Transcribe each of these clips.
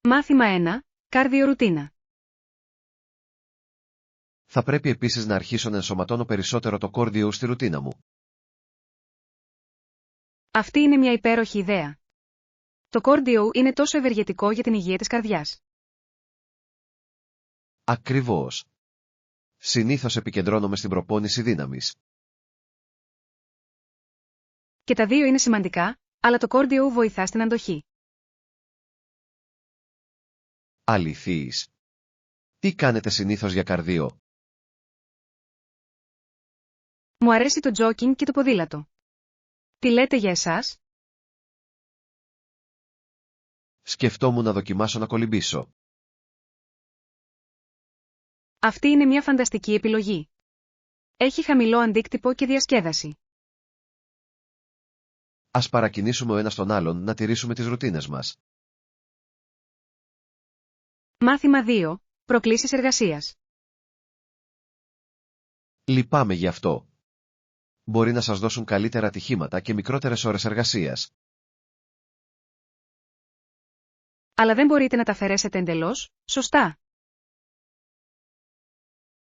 Μάθημα 1. Καρδιορουτίνα. Θα πρέπει επίσης να αρχίσω να ενσωματώνω περισσότερο το κόρδιο στη ρουτίνα μου. Αυτή είναι μια υπέροχη ιδέα. Το κόρντιο είναι τόσο ευεργετικό για την υγεία της καρδιάς. Ακριβώς. Συνήθως επικεντρώνομαι στην προπόνηση δύναμης. Και τα δύο είναι σημαντικά, αλλά το κόρντιο βοηθά στην αντοχή. Αληθείς. Τι κάνετε συνήθως για καρδίο? Μου αρέσει το τζόκινγκ και το ποδήλατο. Τι λέτε για εσάς? Σκεφτόμουν να δοκιμάσω να κολυμπήσω. Αυτή είναι μια φανταστική επιλογή. Έχει χαμηλό αντίκτυπο και διασκέδαση. Ας παρακινήσουμε ο ένας τον άλλον να τηρήσουμε τις ρουτίνες μας. Μάθημα 2. Προκλήσεις εργασίας. Λυπάμαι γι' αυτό. Μπορεί να σας δώσουν καλύτερα ατυχήματα και μικρότερες ώρες εργασίας. Αλλά δεν μπορείτε να τα αφαιρέσετε εντελώς, σωστά?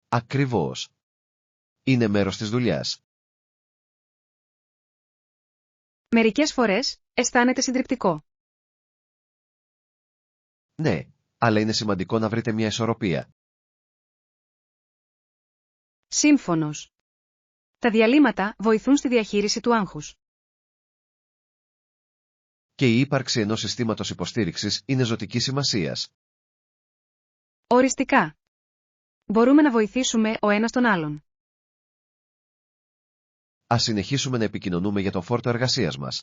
Ακριβώς. Είναι μέρος της δουλειάς. Μερικές φορές, αισθάνεται συντριπτικό. Ναι, αλλά είναι σημαντικό να βρείτε μια ισορροπία. Σύμφωνος. Τα διαλύματα βοηθούν στη διαχείριση του άγχους. Και η ύπαρξη ενός συστήματος υποστήριξης είναι ζωτικής σημασίας. Οριστικά. Μπορούμε να βοηθήσουμε ο ένας τον άλλον. Ας συνεχίσουμε να επικοινωνούμε για τον φόρτο εργασίας μας.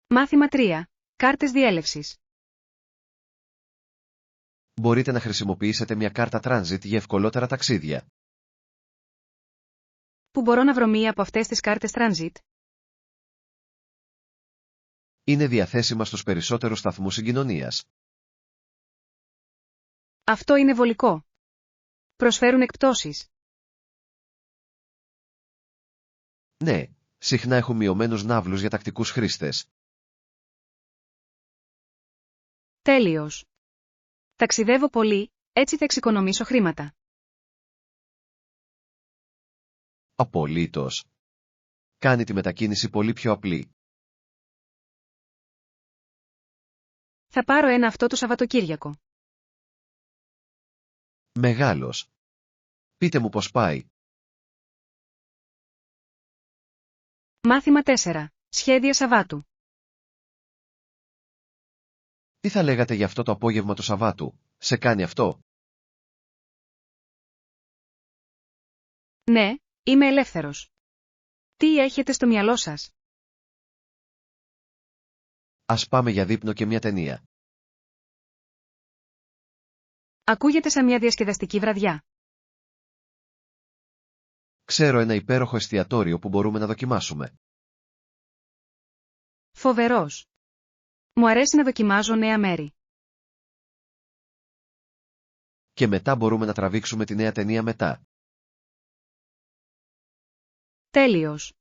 Μάθημα 3. Κάρτες διέλευσης. Μπορείτε να χρησιμοποιήσετε μια κάρτα Transit για ευκολότερα ταξίδια. Πού μπορώ να βρω μία από αυτές τις κάρτες Transit? Είναι διαθέσιμα στους περισσότερους σταθμούς συγκοινωνίας. Αυτό είναι βολικό. Προσφέρουν εκπτώσεις. Ναι, συχνά έχουν μειωμένους ναύλους για τακτικούς χρήστες. Τέλειος. Ταξιδεύω πολύ, έτσι θα εξοικονομήσω χρήματα. Απολύτως. Κάνει τη μετακίνηση πολύ πιο απλή. Θα πάρω ένα αυτό το Σαββατοκύριακο. Μεγάλος. Πείτε μου πώς πάει. Μάθημα 4. Σχέδια Σαββάτου. Τι θα λέγατε για αυτό το απόγευμα του Σαββάτου? Σε κάνει αυτό? Ναι, είμαι ελεύθερος. Τι έχετε στο μυαλό σας? Ας πάμε για δείπνο και μια ταινία. Ακούγεται σαν μια διασκεδαστική βραδιά. Ξέρω ένα υπέροχο εστιατόριο που μπορούμε να δοκιμάσουμε. Φοβερός. Μου αρέσει να δοκιμάζω νέα μέρη. Και μετά μπορούμε να τραβήξουμε τη νέα ταινία μετά. Τέλειος.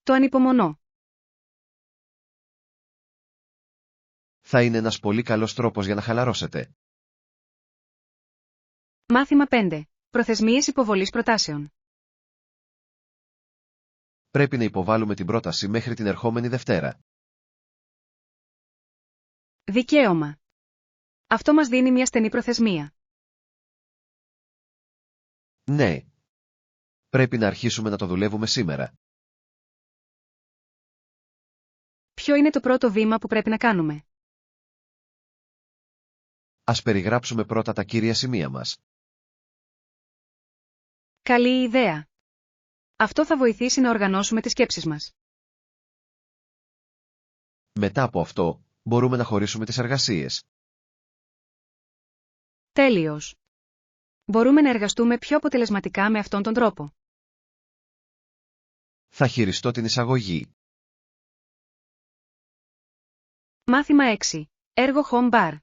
Το ανυπομονώ. Θα είναι ένας πολύ καλός τρόπος για να χαλαρώσετε. Μάθημα 5. Προθεσμίες υποβολής προτάσεων. Πρέπει να υποβάλουμε την πρόταση μέχρι την ερχόμενη Δευτέρα. Δικαίωμα. Αυτό μας δίνει μια στενή προθεσμία. Ναι. Πρέπει να αρχίσουμε να το δουλεύουμε σήμερα. Ποιο είναι το πρώτο βήμα που πρέπει να κάνουμε? Ας περιγράψουμε πρώτα τα κύρια σημεία μας. Καλή ιδέα. Αυτό θα βοηθήσει να οργανώσουμε τις σκέψεις μας. Μετά από αυτό, μπορούμε να χωρίσουμε τις εργασίες. Τέλειος. Μπορούμε να εργαστούμε πιο αποτελεσματικά με αυτόν τον τρόπο. Θα χειριστώ την εισαγωγή. Μάθημα 6. Έργο Home Bar.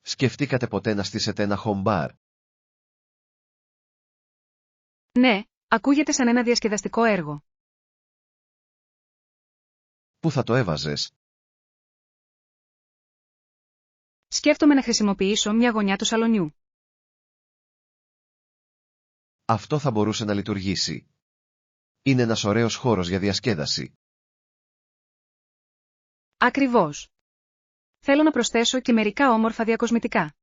Σκεφτήκατε ποτέ να στήσετε ένα home bar? Ναι, ακούγεται σαν ένα διασκεδαστικό έργο. Πού θα το έβαζες? Σκέφτομαι να χρησιμοποιήσω μια γωνιά του σαλονιού. Αυτό θα μπορούσε να λειτουργήσει. Είναι ένας ωραίος χώρος για διασκέδαση. Ακριβώς. Θέλω να προσθέσω και μερικά όμορφα διακοσμητικά.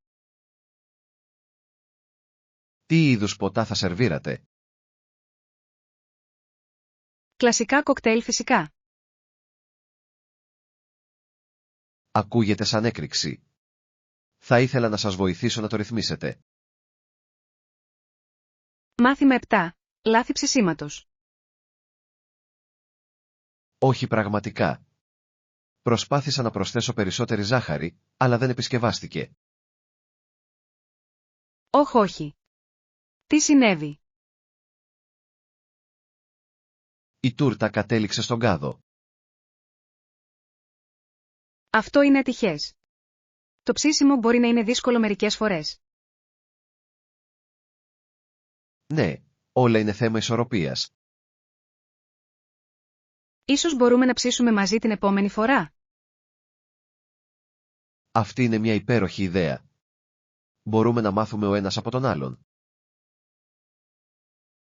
Τι είδους ποτά θα σερβίρατε? Κλασικά κοκτέιλ φυσικά. Ακούγεται σαν έκρηξη. Θα ήθελα να σας βοηθήσω να το ρυθμίσετε. Μάθημα 7. Λάθη ψησίματος. Όχι πραγματικά. Προσπάθησα να προσθέσω περισσότερη ζάχαρη, αλλά δεν επισκευάστηκε. Όχι. Τι συνέβη? Η τούρτα κατέληξε στον κάδο. Αυτό είναι ατυχές. Το ψήσιμο μπορεί να είναι δύσκολο μερικές φορές. Ναι, όλα είναι θέμα ισορροπίας. Ίσως μπορούμε να ψήσουμε μαζί την επόμενη φορά. Αυτή είναι μια υπέροχη ιδέα. Μπορούμε να μάθουμε ο ένας από τον άλλον.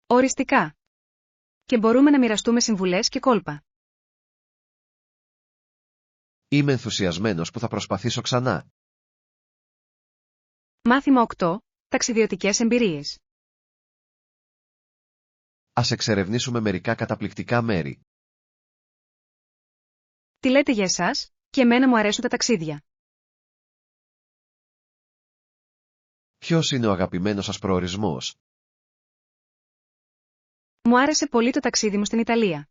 Οριστικά. Και μπορούμε να μοιραστούμε συμβουλές και κόλπα. Είμαι ενθουσιασμένος που θα προσπαθήσω ξανά. Μάθημα 8. Ταξιδιωτικές εμπειρίες. Ας εξερευνήσουμε μερικά καταπληκτικά μέρη. Τι λέτε για εσάς? Και εμένα μου αρέσουν τα ταξίδια. Ποιος είναι ο αγαπημένος σας προορισμός? Μου άρεσε πολύ το ταξίδι μου στην Ιταλία.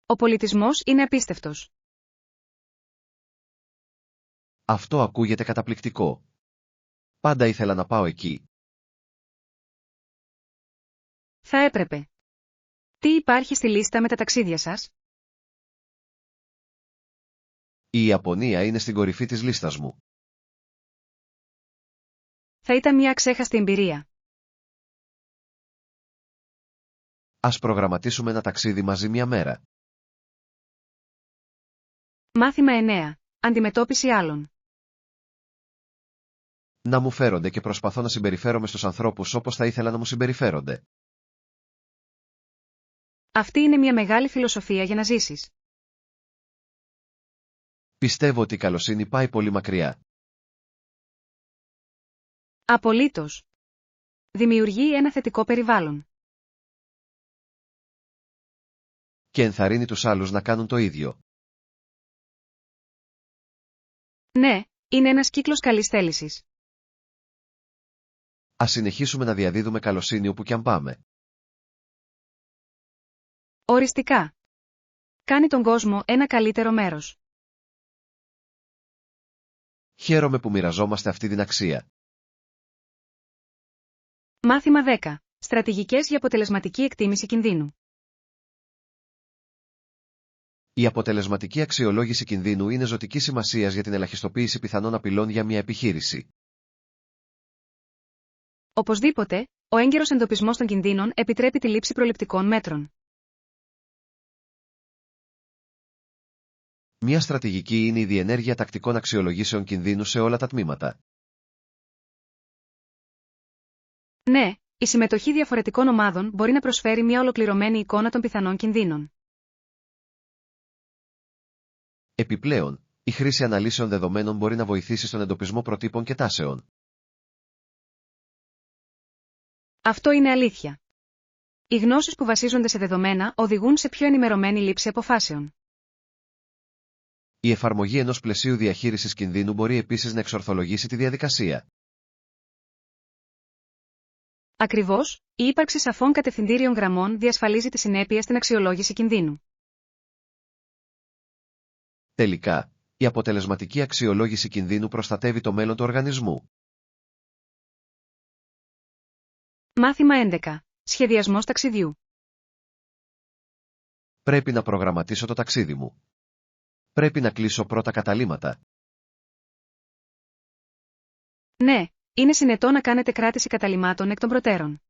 Ο πολιτισμός είναι απίστευτος. Αυτό ακούγεται καταπληκτικό. Πάντα ήθελα να πάω εκεί. Θα έπρεπε. Τι υπάρχει στη λίστα με τα ταξίδια σας? Η Ιαπωνία είναι στην κορυφή της λίστας μου. Θα ήταν μια αξέχαστη εμπειρία. Ας προγραμματίσουμε ένα ταξίδι μαζί μια μέρα. Μάθημα 9. Αντιμετώπιση άλλων. Να μου φέρονται και προσπαθώ να συμπεριφέρομαι στους ανθρώπους όπως θα ήθελα να μου συμπεριφέρονται. Αυτή είναι μια μεγάλη φιλοσοφία για να ζήσεις. Πιστεύω ότι η καλοσύνη πάει πολύ μακριά. Απολύτως. Δημιουργεί ένα θετικό περιβάλλον. Και ενθαρρύνει τους άλλους να κάνουν το ίδιο. Ναι, είναι ένας κύκλος καλής θέλησης. Ας συνεχίσουμε να διαδίδουμε καλοσύνη όπου κι αν πάμε. Οριστικά. Κάνει τον κόσμο ένα καλύτερο μέρος. Χαίρομαι που μοιραζόμαστε αυτή την αξία. Μάθημα 10. Στρατηγικές για αποτελεσματική εκτίμηση κινδύνου. Η αποτελεσματική αξιολόγηση κινδύνου είναι ζωτικής σημασίας για την ελαχιστοποίηση πιθανών απειλών για μια επιχείρηση. Οπωσδήποτε, ο έγκαιρος εντοπισμός των κινδύνων επιτρέπει τη λήψη προληπτικών μέτρων. Μια στρατηγική είναι η διενέργεια τακτικών αξιολογήσεων κινδύνου σε όλα τα τμήματα. Ναι, η συμμετοχή διαφορετικών ομάδων μπορεί να προσφέρει μια ολοκληρωμένη εικόνα των πιθανών κινδύνων. Επιπλέον, η χρήση αναλύσεων δεδομένων μπορεί να βοηθήσει στον εντοπισμό προτύπων και τάσεων. Αυτό είναι αλήθεια. Οι γνώσεις που βασίζονται σε δεδομένα οδηγούν σε πιο ενημερωμένη λήψη αποφάσεων. Η εφαρμογή ενός πλαισίου διαχείρισης κινδύνου μπορεί επίσης να εξορθολογήσει τη διαδικασία. Ακριβώς, η ύπαρξη σαφών κατευθυντήριων γραμμών διασφαλίζει τη συνέπεια στην αξιολόγηση κινδύνου. Τελικά, η αποτελεσματική αξιολόγηση κινδύνου προστατεύει το μέλλον του οργανισμού. Μάθημα 11. Σχεδιασμός ταξιδιού. Πρέπει να προγραμματίσω το ταξίδι μου. Πρέπει να κλείσω πρώτα καταλύματα. Ναι, είναι συνετό να κάνετε κράτηση καταλυμάτων εκ των προτέρων.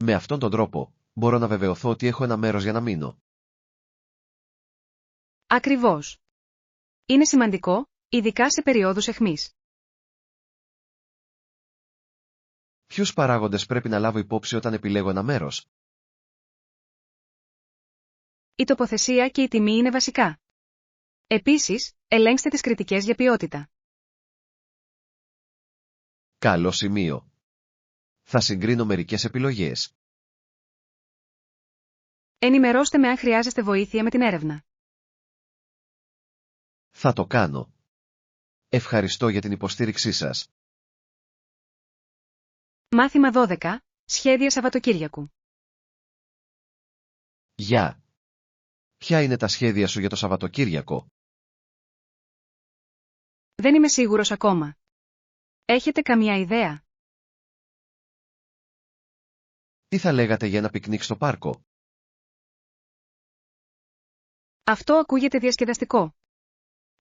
Με αυτόν τον τρόπο, μπορώ να βεβαιωθώ ότι έχω ένα μέρος για να μείνω. Ακριβώς. Είναι σημαντικό, ειδικά σε περιόδους αιχμής. Ποιους παράγοντες πρέπει να λάβω υπόψη όταν επιλέγω ένα μέρος? Η τοποθεσία και η τιμή είναι βασικά. Επίσης, ελέγξτε τις κριτικές για ποιότητα. Καλό σημείο. Θα συγκρίνω μερικές επιλογές. Ενημερώστε με αν χρειάζεστε βοήθεια με την έρευνα. Θα το κάνω. Ευχαριστώ για την υποστήριξή σας. Μάθημα 12. Σχέδια Σαββατοκύριακου. Γεια. Ποια είναι τα σχέδια σου για το Σαββατοκύριακο? Δεν είμαι σίγουρος ακόμα. Έχετε καμία ιδέα? Τι θα λέγατε για ένα πικνίκ στο πάρκο? Αυτό ακούγεται διασκεδαστικό.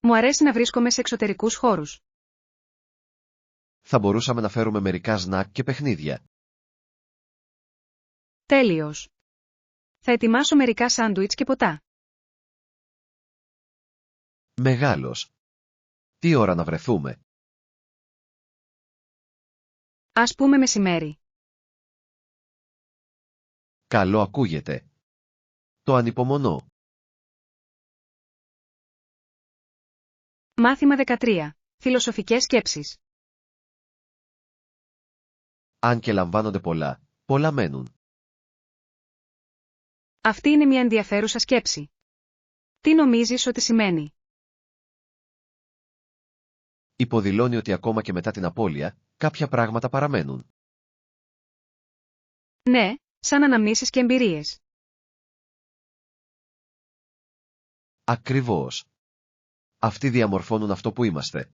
Μου αρέσει να βρίσκομαι σε εξωτερικούς χώρους. Θα μπορούσαμε να φέρουμε μερικά σνακ και παιχνίδια. Τέλειος. Θα ετοιμάσω μερικά σάντουιτς και ποτά. Μεγάλος. Τι ώρα να βρεθούμε? Ας πούμε μεσημέρι. Καλό ακούγεται. Το ανυπομονώ. Μάθημα 13. Φιλοσοφικές σκέψεις. Αν και λαμβάνονται πολλά μένουν. Αυτή είναι μια ενδιαφέρουσα σκέψη. Τι νομίζεις ότι σημαίνει? Υποδηλώνει ότι ακόμα και μετά την απώλεια, κάποια πράγματα παραμένουν. Ναι, σαν αναμνήσεις και εμπειρίες. Ακριβώς. Αυτοί διαμορφώνουν αυτό που είμαστε.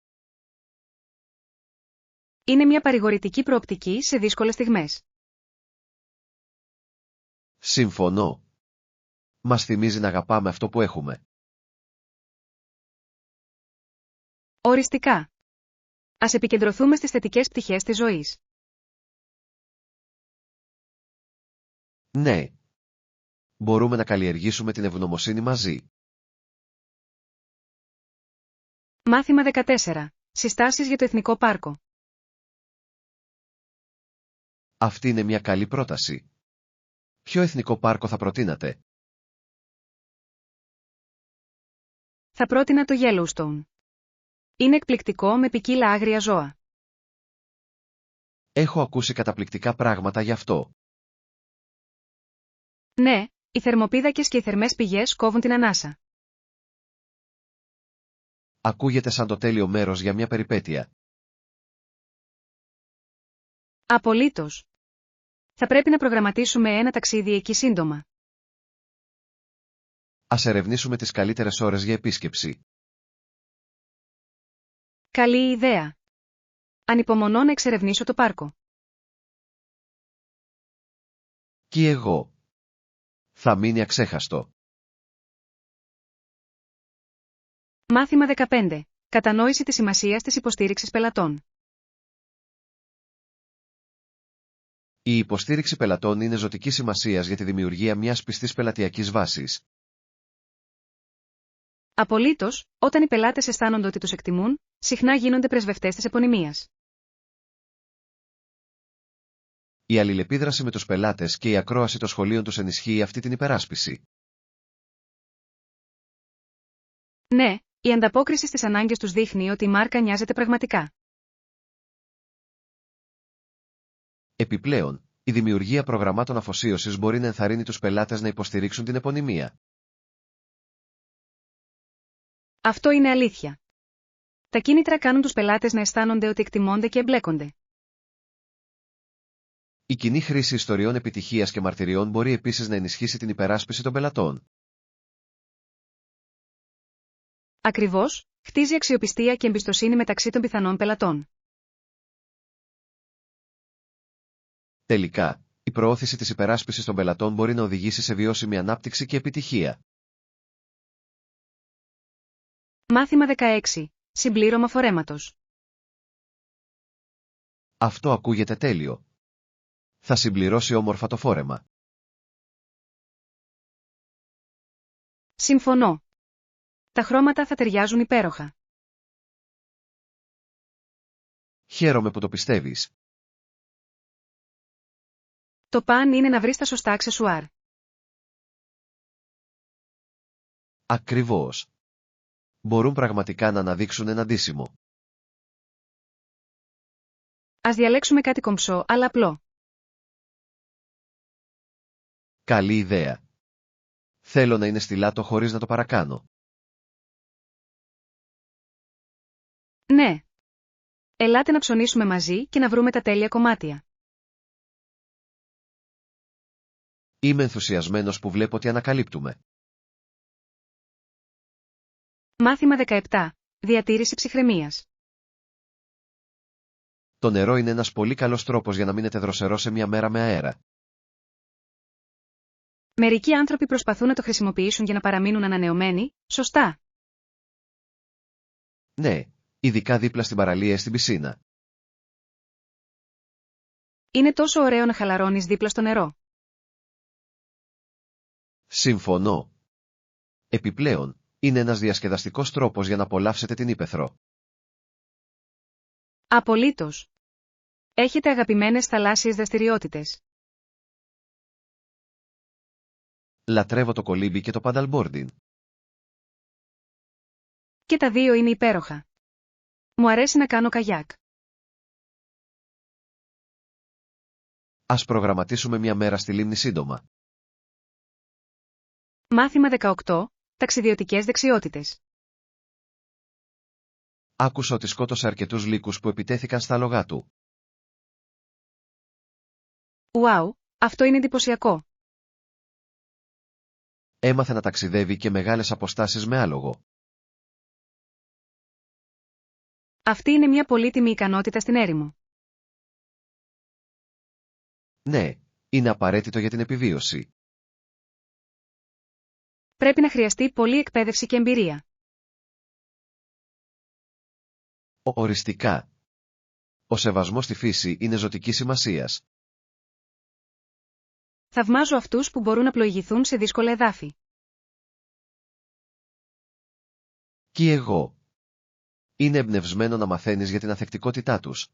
Είναι μια παρηγορητική προοπτική σε δύσκολες στιγμές. Συμφωνώ. Μας θυμίζει να αγαπάμε αυτό που έχουμε. Οριστικά. Ας επικεντρωθούμε στις θετικές πτυχές της ζωής. Ναι. Μπορούμε να καλλιεργήσουμε την ευγνωμοσύνη μαζί. Μάθημα 14. Συστάσεις για το Εθνικό Πάρκο. Αυτή είναι μια καλή πρόταση. Ποιο εθνικό πάρκο θα προτείνατε? Θα πρότεινα το Yellowstone. Είναι εκπληκτικό με ποικίλα άγρια ζώα. Έχω ακούσει καταπληκτικά πράγματα γι' αυτό. Ναι, οι θερμοπίδακες και οι θερμές πηγές κόβουν την ανάσα. Ακούγεται σαν το τέλειο μέρος για μια περιπέτεια. Απολύτως. Θα πρέπει να προγραμματίσουμε ένα ταξίδι εκεί σύντομα. Ας ερευνήσουμε τις καλύτερες ώρες για επίσκεψη. Καλή ιδέα. Ανυπομονώ να εξερευνήσω το πάρκο. Κι εγώ. Θα μείνει αξέχαστο. Μάθημα 15. Κατανόηση της σημασίας της υποστήριξης πελατών. Η υποστήριξη πελατών είναι ζωτική σημασίας για τη δημιουργία μιας πιστής πελατειακής βάσης. Απολύτως, όταν οι πελάτες αισθάνονται ότι τους εκτιμούν, συχνά γίνονται πρεσβευτές της επωνυμίας. Η αλληλεπίδραση με τους πελάτες και η ακρόαση των σχολείων τους ενισχύει αυτή την υπεράσπιση. Ναι, η ανταπόκριση στις ανάγκες τους δείχνει ότι η μάρκα νοιάζεται πραγματικά. Επιπλέον, η δημιουργία προγραμμάτων αφοσίωσης μπορεί να ενθαρρύνει τους πελάτες να υποστηρίξουν την επωνυμία. Αυτό είναι αλήθεια. Τα κίνητρα κάνουν τους πελάτες να αισθάνονται ότι εκτιμώνται και εμπλέκονται. Η κοινή χρήση ιστοριών επιτυχίας και μαρτυριών μπορεί επίσης να ενισχύσει την υπεράσπιση των πελατών. Ακριβώς, χτίζει αξιοπιστία και εμπιστοσύνη μεταξύ των πιθανών πελατών. Τελικά, η προώθηση της υπεράσπισης των πελατών μπορεί να οδηγήσει σε βιώσιμη ανάπτυξη και επιτυχία. Μάθημα 16. Συμπλήρωμα φορέματος. Αυτό ακούγεται τέλειο. Θα συμπληρώσει όμορφα το φόρεμα. Συμφωνώ. Τα χρώματα θα ταιριάζουν υπέροχα. Χαίρομαι που το πιστεύεις. Το παν είναι να βρεις τα σωστά αξεσουάρ. Ακριβώς. Μπορούν πραγματικά να αναδείξουν ένα ντύσιμο. Ας διαλέξουμε κάτι κομψό αλλά απλό. Καλή ιδέα. Θέλω να είναι στιλάτο χωρίς να το παρακάνω. Ναι. Ελάτε να ψωνίσουμε μαζί και να βρούμε τα τέλεια κομμάτια. Είμαι ενθουσιασμένος που βλέπω τι ανακαλύπτουμε. Μάθημα 17. Διατήρηση ψυχραιμίας. Το νερό είναι ένας πολύ καλός τρόπος για να μείνετε δροσερό σε μια μέρα με αέρα. Μερικοί άνθρωποι προσπαθούν να το χρησιμοποιήσουν για να παραμείνουν ανανεωμένοι, σωστά. Ναι, ειδικά δίπλα στην παραλία ή στην πισίνα. Είναι τόσο ωραίο να χαλαρώνεις δίπλα στο νερό. Συμφωνώ. Επιπλέον, είναι ένας διασκεδαστικός τρόπος για να απολαύσετε την ύπαιθρο. Απολύτως. Έχετε αγαπημένες θαλάσσιες δραστηριότητες? Λατρεύω το κολύμπι και το paddleboarding. Και τα δύο είναι υπέροχα. Μου αρέσει να κάνω καγιάκ. Ας προγραμματίσουμε μια μέρα στη λίμνη σύντομα. Μάθημα 18. Ταξιδιωτικές δεξιότητες. Άκουσα ότι σκότωσε αρκετούς λύκους που επιτέθηκαν στα άλογα του. Ουάου, αυτό είναι εντυπωσιακό. Έμαθε να ταξιδεύει και μεγάλες αποστάσεις με άλογο. Αυτή είναι μια πολύτιμη ικανότητα στην έρημο. Ναι, είναι απαραίτητο για την επιβίωση. Πρέπει να χρειαστεί πολλή εκπαίδευση και εμπειρία. Οριστικά. Ο σεβασμός στη φύση είναι ζωτικής σημασίας. Θαυμάζω αυτούς που μπορούν να πλοηγηθούν σε δύσκολα εδάφη. Κι εγώ. Είναι εμπνευσμένο να μαθαίνεις για την ανθεκτικότητά τους.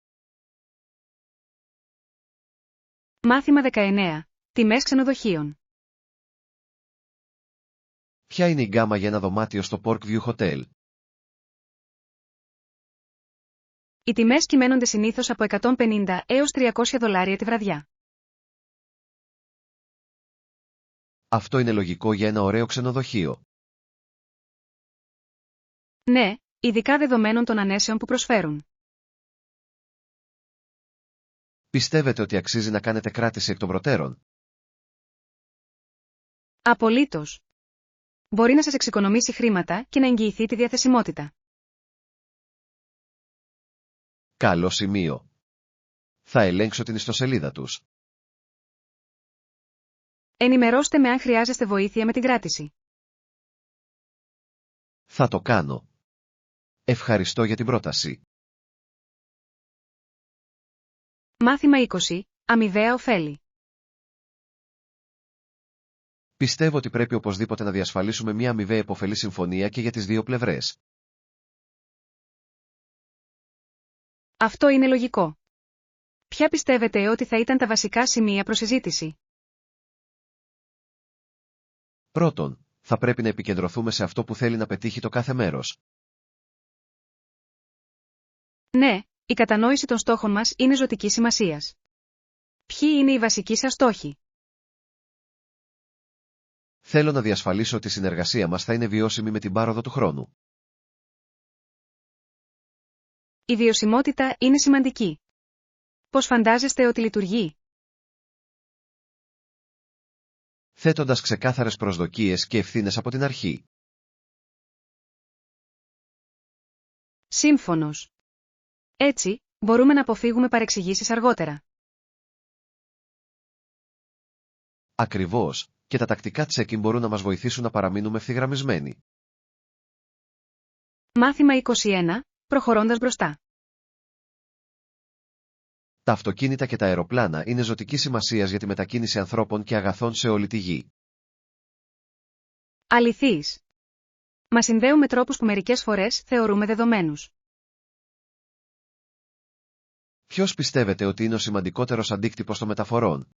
Μάθημα 19. Τιμές ξενοδοχείων. Ποια είναι η γκάμα για ένα δωμάτιο στο Parkview Hotel? Οι τιμές κυμαίνονται συνήθως από $150 έως $300 τη βραδιά. Αυτό είναι λογικό για ένα ωραίο ξενοδοχείο. Ναι, ειδικά δεδομένων των ανέσεων που προσφέρουν. Πιστεύετε ότι αξίζει να κάνετε κράτηση εκ των προτέρων? Απολύτως. Μπορεί να σας εξοικονομήσει χρήματα και να εγγυηθεί τη διαθεσιμότητα. Καλό σημείο. Θα ελέγξω την ιστοσελίδα τους. Ενημερώστε με αν χρειάζεστε βοήθεια με την κράτηση. Θα το κάνω. Ευχαριστώ για την πρόταση. Μάθημα 20. Αμοιβαία ωφέλη. Πιστεύω ότι πρέπει οπωσδήποτε να διασφαλίσουμε μια αμοιβαία υποφελή συμφωνία και για τις δύο πλευρές. Αυτό είναι λογικό. Ποια πιστεύετε ότι θα ήταν τα βασικά σημεία προς συζήτηση? Πρώτον, θα πρέπει να επικεντρωθούμε σε αυτό που θέλει να πετύχει το κάθε μέρος. Ναι, η κατανόηση των στόχων μας είναι ζωτικής σημασίας. Ποιοι είναι οι βασικοί σας στόχοι? Θέλω να διασφαλίσω ότι η συνεργασία μας θα είναι βιώσιμη με την πάροδο του χρόνου. Η βιωσιμότητα είναι σημαντική. Πώς φαντάζεστε ότι λειτουργεί? Θέτοντας ξεκάθαρες προσδοκίες και ευθύνες από την αρχή. Σύμφωνος. Έτσι, μπορούμε να αποφύγουμε παρεξηγήσεις αργότερα. Ακριβώς, και τα τακτικά check-in μπορούν να μας βοηθήσουν να παραμείνουμε ευθυγραμμισμένοι. Μάθημα 21. Προχωρώντας μπροστά. Τα αυτοκίνητα και τα αεροπλάνα είναι ζωτικής σημασίας για τη μετακίνηση ανθρώπων και αγαθών σε όλη τη γη. Αληθείς. Μας συνδέουν με τρόπους που μερικές φορές θεωρούμε δεδομένους. Ποιος πιστεύετε ότι είναι ο σημαντικότερος αντίκτυπος των μεταφορών?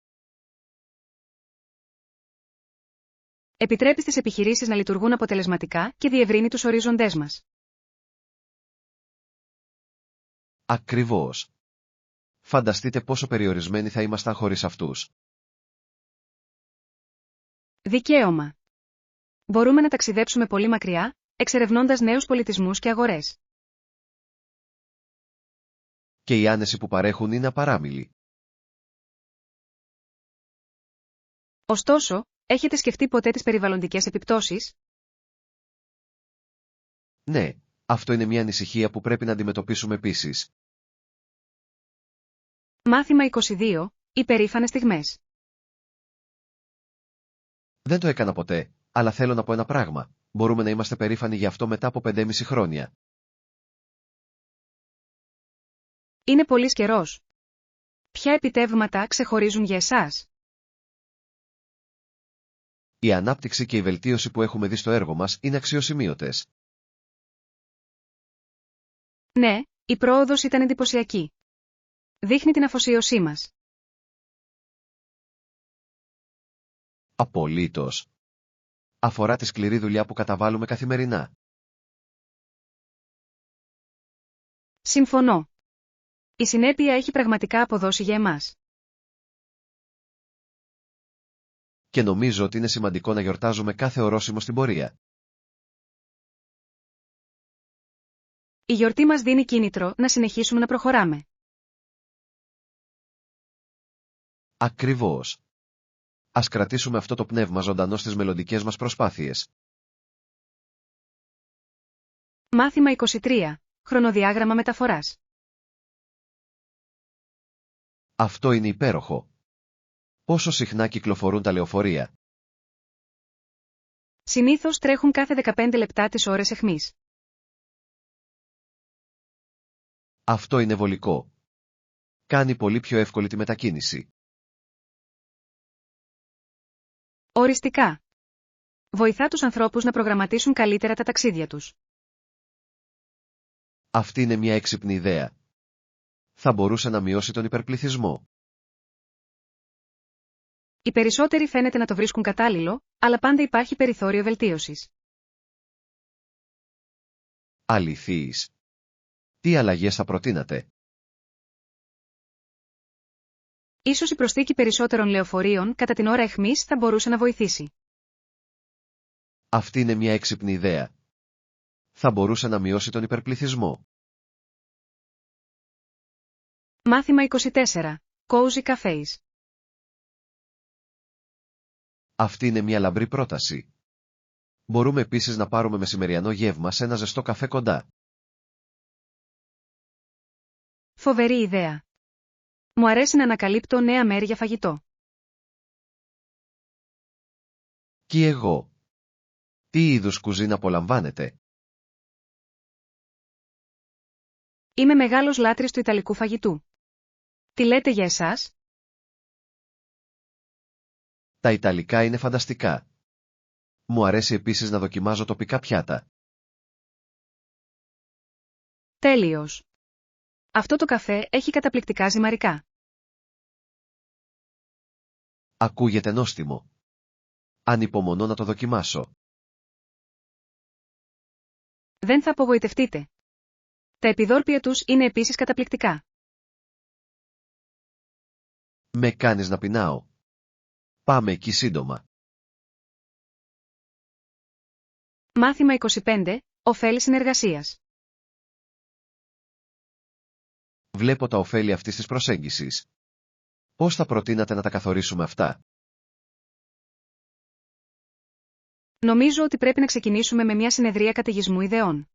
Επιτρέπει στις επιχειρήσεις να λειτουργούν αποτελεσματικά και διευρύνει τους ορίζοντές μας. Ακριβώς. Φανταστείτε πόσο περιορισμένοι θα ήμασταν χωρίς αυτούς. Δικαίωμα. Μπορούμε να ταξιδέψουμε πολύ μακριά, εξερευνώντας νέους πολιτισμούς και αγορές. Και η άνεση που παρέχουν είναι απαράμιλη. Ωστόσο, έχετε σκεφτεί ποτέ τις περιβαλλοντικές επιπτώσεις? Ναι, αυτό είναι μια ανησυχία που πρέπει να αντιμετωπίσουμε επίσης. Μάθημα 22. Υπερήφανες στιγμές. Δεν το έκανα ποτέ, αλλά θέλω να πω ένα πράγμα. Μπορούμε να είμαστε περήφανοι γι' αυτό μετά από 5,5 χρόνια. Είναι πολύ καιρός. Ποια επιτεύγματα ξεχωρίζουν για εσάς? Η ανάπτυξη και η βελτίωση που έχουμε δει στο έργο μας είναι αξιοσημείωτες. Ναι, η πρόοδος ήταν εντυπωσιακή. Δείχνει την αφοσίωσή μας. Απολύτως. Αφορά τη σκληρή δουλειά που καταβάλουμε καθημερινά. Συμφωνώ. Η συνέπεια έχει πραγματικά αποδώσει για εμάς. Και νομίζω ότι είναι σημαντικό να γιορτάζουμε κάθε ορόσημο στην πορεία. Η γιορτή μας δίνει κίνητρο να συνεχίσουμε να προχωράμε. Ακριβώς. Ας κρατήσουμε αυτό το πνεύμα ζωντανό στις μελλοντικές μας προσπάθειες. Μάθημα 23. Χρονοδιάγραμμα μεταφοράς. Αυτό είναι υπέροχο. Πόσο συχνά κυκλοφορούν τα λεωφορεία? Συνήθως τρέχουν κάθε 15 λεπτά τις ώρες αιχμής. Αυτό είναι βολικό. Κάνει πολύ πιο εύκολη τη μετακίνηση. Οριστικά. Βοηθά τους ανθρώπους να προγραμματίσουν καλύτερα τα ταξίδια τους. Αυτή είναι μια έξυπνη ιδέα. Θα μπορούσε να μειώσει τον υπερπληθυσμό. Οι περισσότεροι φαίνεται να το βρίσκουν κατάλληλο, αλλά πάντα υπάρχει περιθώριο βελτίωσης. Αληθείς. Τι αλλαγές θα προτείνατε? Ίσως η προσθήκη περισσότερων λεωφορείων κατά την ώρα αιχμής θα μπορούσε να βοηθήσει. Αυτή είναι μια έξυπνη ιδέα. Θα μπορούσε να μειώσει τον υπερπληθυσμό. Μάθημα 24. Cozy Cafés. Αυτή είναι μια λαμπρή πρόταση. Μπορούμε επίσης να πάρουμε μεσημεριανό γεύμα σε ένα ζεστό καφέ κοντά. Φοβερή ιδέα. Μου αρέσει να ανακαλύπτω νέα μέρη για φαγητό. Και εγώ. Τι είδους κουζίνα απολαμβάνετε? Είμαι μεγάλος λάτρης του ιταλικού φαγητού. Τι λέτε για εσάς? Τα ιταλικά είναι φανταστικά. Μου αρέσει επίσης να δοκιμάζω τοπικά πιάτα. Τέλειος. Αυτό το καφέ έχει καταπληκτικά ζυμαρικά. Ακούγεται νόστιμο. Ανυπομονώ να το δοκιμάσω. Δεν θα απογοητευτείτε. Τα επιδόρπια τους είναι επίσης καταπληκτικά. Με κάνεις να πεινάω. Πάμε εκεί σύντομα. Μάθημα 25. Οφέλη συνεργασίας. Βλέπω τα ωφέλη αυτής της προσέγγισης. Πώς θα προτείνατε να τα καθορίσουμε αυτά? Νομίζω ότι πρέπει να ξεκινήσουμε με μια συνεδρία καταιγισμού ιδεών.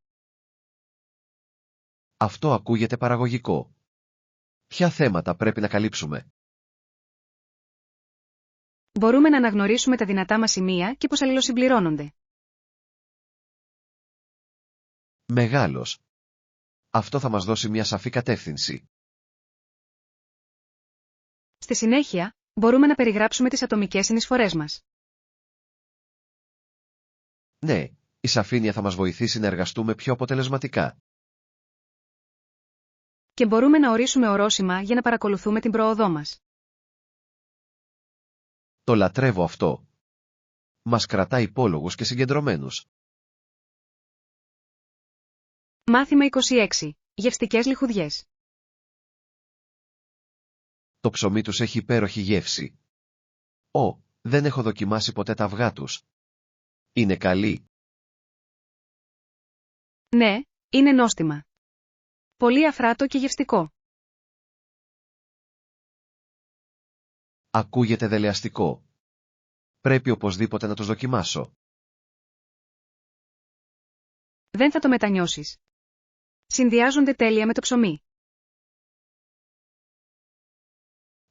Αυτό ακούγεται παραγωγικό. Ποια θέματα πρέπει να καλύψουμε? Μπορούμε να αναγνωρίσουμε τα δυνατά μας σημεία και πώς αλληλοσυμπληρώνονται. Μεγάλος. Αυτό θα μας δώσει μια σαφή κατεύθυνση. Στη συνέχεια, μπορούμε να περιγράψουμε τις ατομικές συνεισφορές μας. Ναι, Η σαφήνεια θα μας βοηθήσει να εργαστούμε πιο αποτελεσματικά. Και μπορούμε να ορίσουμε ορόσημα για να παρακολουθούμε την πρόοδό μας. Το λατρεύω αυτό. Μας κρατάει υπόλογους και συγκεντρωμένους. Μάθημα 26. Γευστικές λιχουδιές. Το ψωμί τους έχει υπέροχη γεύση. Δεν έχω δοκιμάσει ποτέ τα αυγά τους. Είναι καλή. Ναι, είναι νόστιμα. Πολύ αφράτο και γευστικό. Ακούγεται δελεαστικό. Πρέπει οπωσδήποτε να τους δοκιμάσω. Δεν θα το μετανιώσεις. Συνδυάζονται τέλεια με το ψωμί.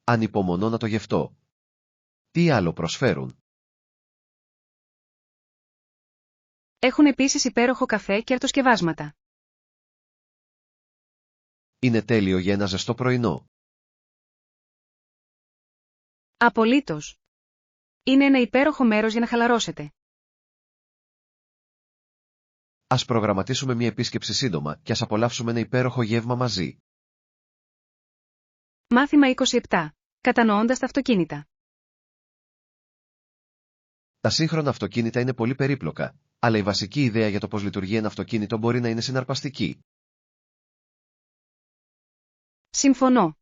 Ανυπομονώ να το γευτώ. Τι άλλο προσφέρουν? Έχουν επίσης υπέροχο καφέ και αρτοσκευάσματα. Είναι τέλειο για ένα ζεστό πρωινό. Απολύτως. Είναι ένα υπέροχο μέρος για να χαλαρώσετε. Ας προγραμματίσουμε μια επίσκεψη σύντομα και ας απολαύσουμε ένα υπέροχο γεύμα μαζί. Μάθημα 27. Κατανοώντας τα αυτοκίνητα. Τα σύγχρονα αυτοκίνητα είναι πολύ περίπλοκα, αλλά η βασική ιδέα για το πώς λειτουργεί ένα αυτοκίνητο μπορεί να είναι συναρπαστική. Συμφωνώ.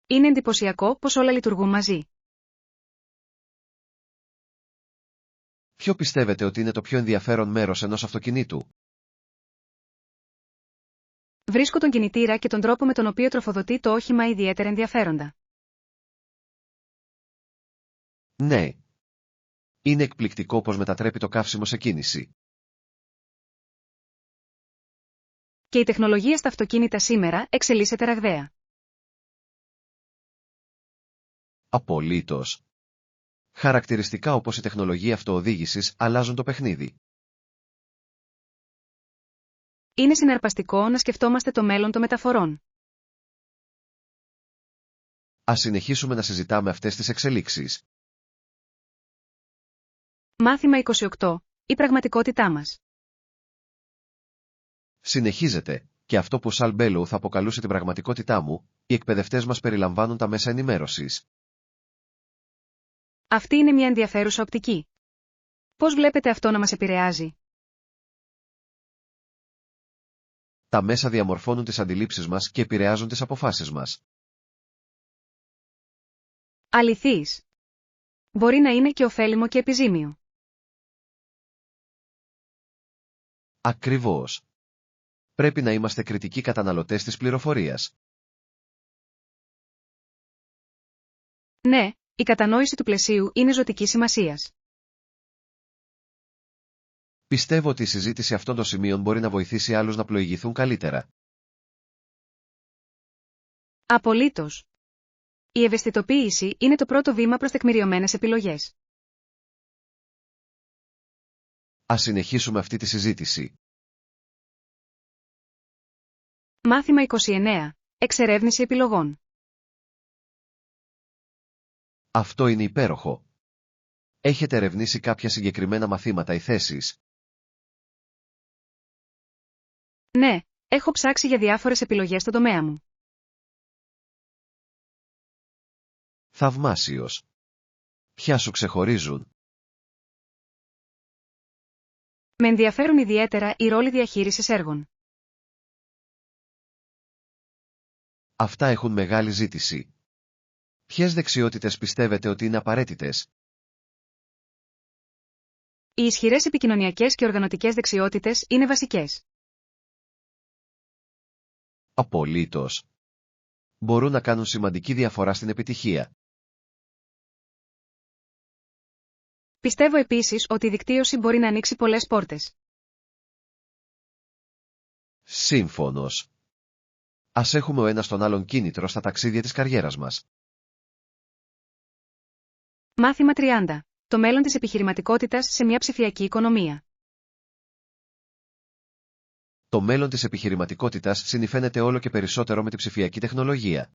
Είναι εντυπωσιακό πως όλα λειτουργούν μαζί. Ποιο πιστεύετε ότι είναι το πιο ενδιαφέρον μέρος ενός αυτοκινήτου? Βρίσκω τον κινητήρα και τον τρόπο με τον οποίο τροφοδοτεί το όχημα ιδιαίτερα ενδιαφέροντα. Ναι. Είναι εκπληκτικό πως μετατρέπει το καύσιμο σε κίνηση. Και η τεχνολογία στα αυτοκίνητα σήμερα εξελίσσεται ραγδαία. Απολύτως. Χαρακτηριστικά όπως η τεχνολογία αυτοοδήγησης αλλάζουν το παιχνίδι. Είναι συναρπαστικό να σκεφτόμαστε το μέλλον των μεταφορών. Ας συνεχίσουμε να συζητάμε αυτές τις εξελίξεις. Μάθημα 28. Η πραγματικότητά μας. Συνεχίζεται, και αυτό που Σαλ Μπέλοου θα αποκαλούσε την πραγματικότητά μου, οι εκπαιδευτές μας περιλαμβάνουν τα μέσα ενημέρωσης. Αυτή είναι μια ενδιαφέρουσα οπτική. Πώς βλέπετε αυτό να μας επηρεάζει? Τα μέσα διαμορφώνουν τις αντιλήψεις μας και επηρεάζουν τις αποφάσεις μας. Αληθείς. Μπορεί να είναι και ωφέλιμο και επιζήμιο. Ακριβώς. Πρέπει να είμαστε κριτικοί καταναλωτές της πληροφορίας. Ναι, η κατανόηση του πλαισίου είναι ζωτικής σημασίας. Πιστεύω ότι η συζήτηση αυτών των σημείων μπορεί να βοηθήσει άλλους να πλοηγηθούν καλύτερα. Απολύτως. Η ευαισθητοποίηση είναι το πρώτο βήμα προς τεκμηριωμένες επιλογές. Ας συνεχίσουμε αυτή τη συζήτηση. Μάθημα 29. Εξερεύνηση επιλογών. Αυτό είναι υπέροχο. Έχετε ερευνήσει κάποια συγκεκριμένα μαθήματα ή θέσεις? Ναι, έχω ψάξει για διάφορες επιλογές στον τομέα μου. Θαυμάσιος. Ποια σου ξεχωρίζουν? Με ενδιαφέρουν ιδιαίτερα οι ρόλοι διαχείρισης έργων. Αυτά έχουν μεγάλη ζήτηση. Ποιες δεξιότητες πιστεύετε ότι είναι απαραίτητες? Οι ισχυρές επικοινωνιακές και οργανωτικές δεξιότητες είναι βασικές. Απολύτως. Μπορούν να κάνουν σημαντική διαφορά στην επιτυχία. Πιστεύω επίσης ότι η δικτύωση μπορεί να ανοίξει πολλές πόρτες. Σύμφωνος. Ας έχουμε ο ένας τον άλλον κίνητρο στα ταξίδια της καριέρας μας. Μάθημα 30. Το μέλλον της επιχειρηματικότητας σε μια ψηφιακή οικονομία. Το μέλλον της επιχειρηματικότητας συνυφαίνεται όλο και περισσότερο με τη ψηφιακή τεχνολογία.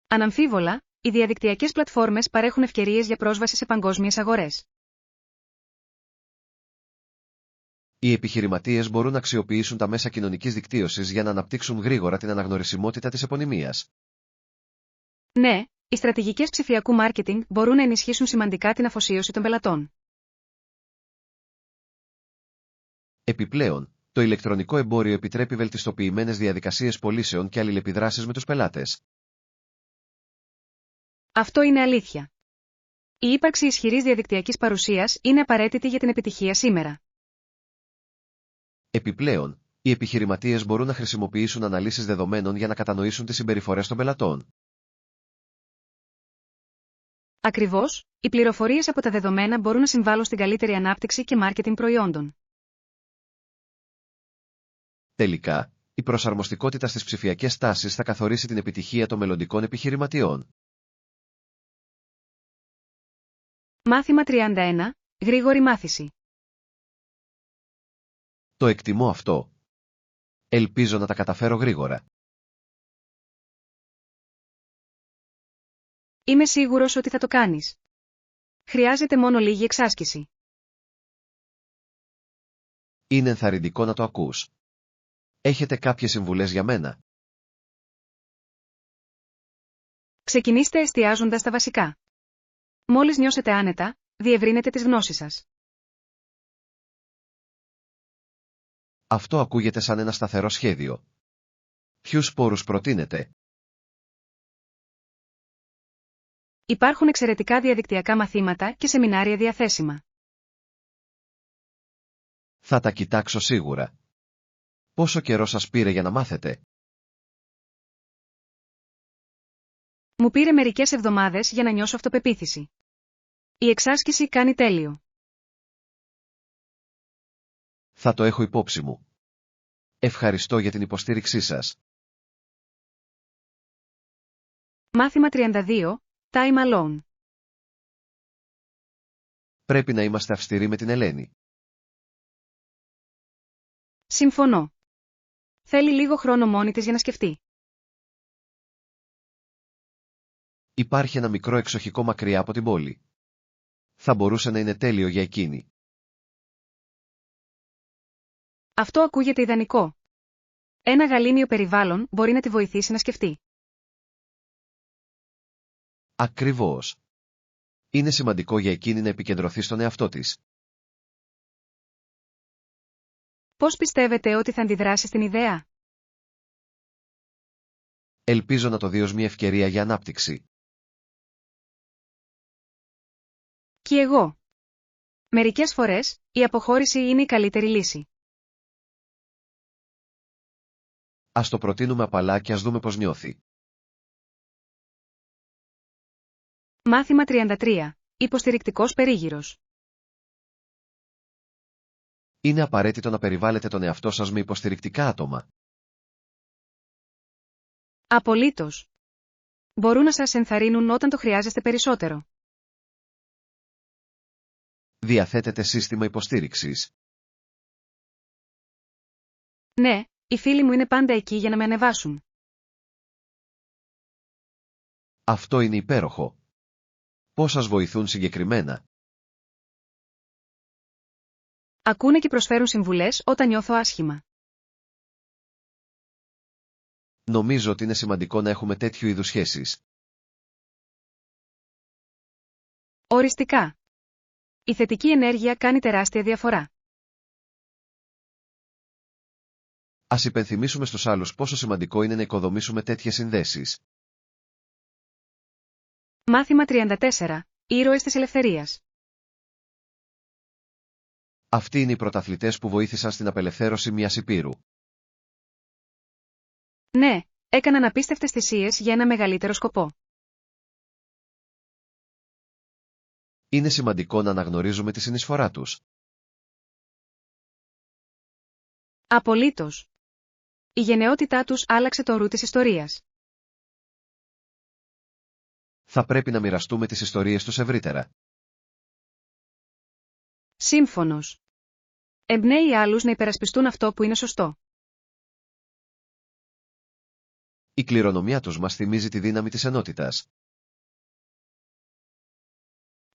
Αναμφίβολα, οι διαδικτυακές πλατφόρμες παρέχουν ευκαιρίες για πρόσβαση σε παγκόσμιες αγορές. Οι επιχειρηματίες μπορούν να αξιοποιήσουν τα μέσα κοινωνικής δικτύωσης για να αναπτύξουν γρήγορα την αναγνωρισιμότητα της επωνυμίας. Ναι, οι στρατηγικές ψηφιακού μάρκετινγκ μπορούν να ενισχύσουν σημαντικά την αφοσίωση των πελατών. Επιπλέον, το ηλεκτρονικό εμπόριο επιτρέπει βελτιστοποιημένες διαδικασίες πωλήσεων και αλληλεπιδράσεις με τους πελάτες. Αυτό είναι αλήθεια. Η ύπαρξη ισχυρής διαδικτυακής παρουσίας είναι απαραίτητη για την επιτυχία σήμερα. Επιπλέον, οι επιχειρηματίες μπορούν να χρησιμοποιήσουν αναλύσεις δεδομένων για να κατανοήσουν τις συμπεριφορές των πελατών. Ακριβώς, οι πληροφορίες από τα δεδομένα μπορούν να συμβάλλουν στην καλύτερη ανάπτυξη και μάρκετινγκ προϊόντων. Τελικά, η προσαρμοστικότητα στις ψηφιακές τάσεις θα καθορίσει την επιτυχία των μελλοντικών επιχειρηματιών. Μάθημα 31. Γρήγορη μάθηση. Το εκτιμώ αυτό. Ελπίζω να τα καταφέρω γρήγορα. Είμαι σίγουρος ότι θα το κάνεις. Χρειάζεται μόνο λίγη εξάσκηση. Είναι ενθαρρυντικό να το ακούς. Έχετε κάποιες συμβουλές για μένα? Ξεκινήστε εστιάζοντας τα βασικά. Μόλις νιώσετε άνετα, διευρύνετε τις γνώσεις σας. Αυτό ακούγεται σαν ένα σταθερό σχέδιο. Ποιους σπόρους προτείνετε? Υπάρχουν εξαιρετικά διαδικτυακά μαθήματα και σεμινάρια διαθέσιμα. Θα τα κοιτάξω σίγουρα. Πόσο καιρό σας πήρε για να μάθετε? Μου πήρε μερικές εβδομάδες για να νιώσω αυτοπεποίθηση. Η εξάσκηση κάνει τέλειο. Θα το έχω υπόψη μου. Ευχαριστώ για την υποστήριξή σας. Μάθημα 32. Time alone. Πρέπει να είμαστε αυστηροί με την Ελένη. Συμφωνώ. Θέλει λίγο χρόνο μόνη της για να σκεφτεί. Υπάρχει ένα μικρό εξοχικό μακριά από την πόλη. Θα μπορούσε να είναι τέλειο για εκείνη. Αυτό ακούγεται ιδανικό. Ένα γαλήνιο περιβάλλον μπορεί να τη βοηθήσει να σκεφτεί. Ακριβώς. Είναι σημαντικό για εκείνη να επικεντρωθεί στον εαυτό της. Πώς πιστεύετε ότι θα αντιδράσει στην ιδέα? Ελπίζω να το δει ως μια ευκαιρία για ανάπτυξη. Κι εγώ. Μερικές φορές, η αποχώρηση είναι η καλύτερη λύση. Ας το προτείνουμε απαλά και ας δούμε πώς νιώθει. Μάθημα 33. Υποστηρικτικός περίγυρος. Είναι απαραίτητο να περιβάλλετε τον εαυτό σας με υποστηρικτικά άτομα. Απολύτως. Μπορούν να σας ενθαρρύνουν όταν το χρειάζεστε περισσότερο. Διαθέτετε σύστημα υποστήριξης? Ναι, οι φίλοι μου είναι πάντα εκεί για να με ανεβάσουν. Αυτό είναι υπέροχο. Πώς σας βοηθούν συγκεκριμένα? Ακούνε και προσφέρουν συμβουλές όταν νιώθω άσχημα. Νομίζω ότι είναι σημαντικό να έχουμε τέτοιου είδους σχέσεις. Οριστικά. Η θετική ενέργεια κάνει τεράστια διαφορά. Ας υπενθυμίσουμε στους άλλους πόσο σημαντικό είναι να οικοδομήσουμε τέτοιες συνδέσεις. Μάθημα 34. Ήρωες της ελευθερίας. Αυτοί είναι οι πρωταθλητές που βοήθησαν στην απελευθέρωση μιας υπήρου. Ναι, έκαναν απίστευτες θυσίες για ένα μεγαλύτερο σκοπό. Είναι σημαντικό να αναγνωρίζουμε τη συνεισφορά τους. Απολύτως. Η γενναιότητά τους άλλαξε το ρου της ιστορίας. Θα πρέπει να μοιραστούμε τις ιστορίες τους ευρύτερα. Σύμφωνος. Εμπνέει άλλους να υπερασπιστούν αυτό που είναι σωστό. Η κληρονομιά τους μας θυμίζει τη δύναμη της ενότητας.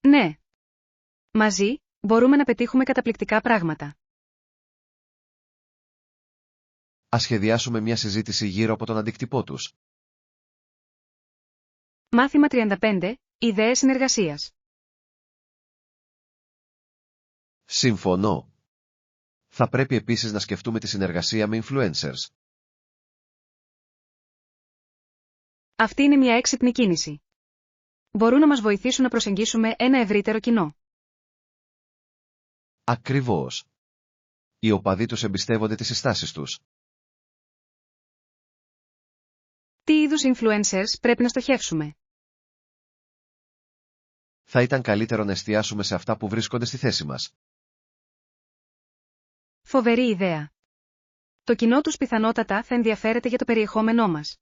Ναι. Μαζί, μπορούμε να πετύχουμε καταπληκτικά πράγματα. Ας σχεδιάσουμε μια συζήτηση γύρω από τον αντίκτυπό τους. Μάθημα 35. Ιδέες συνεργασίας. Συμφωνώ. Θα πρέπει επίσης να σκεφτούμε τη συνεργασία με influencers. Αυτή είναι μια έξυπνη κίνηση. Μπορούν να μας βοηθήσουν να προσεγγίσουμε ένα ευρύτερο κοινό. Ακριβώς. Οι οπαδοί τους εμπιστεύονται τις συστάσεις τους. Τι είδους influencers πρέπει να στοχεύσουμε? Θα ήταν καλύτερο να εστιάσουμε σε αυτά που βρίσκονται στη θέση μας. Φοβερή ιδέα. Το κοινό τους πιθανότατα θα ενδιαφέρεται για το περιεχόμενό μας.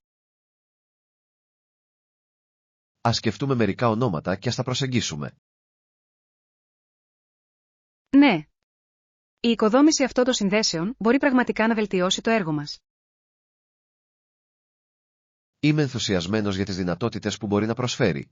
Ας σκεφτούμε μερικά ονόματα και ας τα προσεγγίσουμε. Ναι. Η οικοδόμηση αυτών των συνδέσεων μπορεί πραγματικά να βελτιώσει το έργο μας. Είμαι ενθουσιασμένος για τις δυνατότητες που μπορεί να προσφέρει.